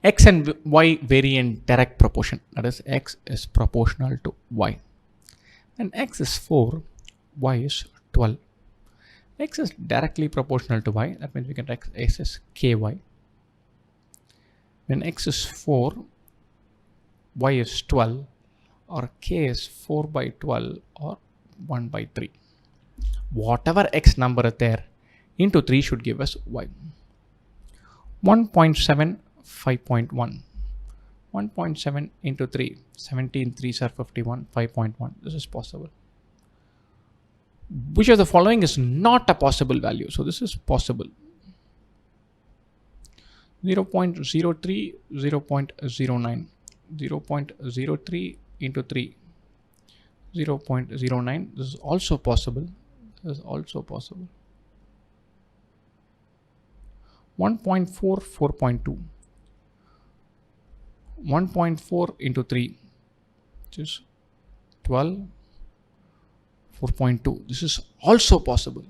X and Y vary in direct proportion. That is, X is proportional to Y. When X is 4, Y is 12. X is directly proportional to Y. That means we can write X as KY. When X is 4, Y is 12, or K is 4 by 12 or 1 by 3. Whatever X number is there into 3 should give us Y. 1.7, 5.1. 1.7 into 3, 17 3s are 51, 5.1. This is possible. Which of the following is not a possible value? So this is possible. 0.03, 0.09. 0.03 into 3, 0.09. This is also possible. This is also possible. 1.4, 4.2. 1.4 into 3, which is 12, 4.2. This is also possible.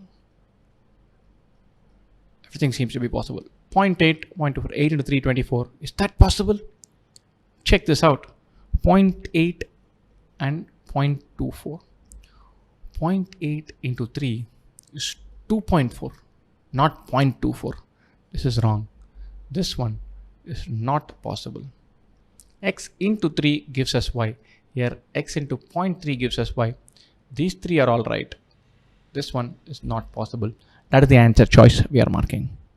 Everything seems to be possible. 0.8, 0.24, 8 into 3, 24. Is that possible? Check this out. 0.8 and 0.24. 0.8 into 3 is 2.4, not 0.24. This is wrong. This one is not possible. X into 3 gives us Y. Here X into 0.3 gives us Y. These three are all right. This one is not possible. That is the answer choice we are marking.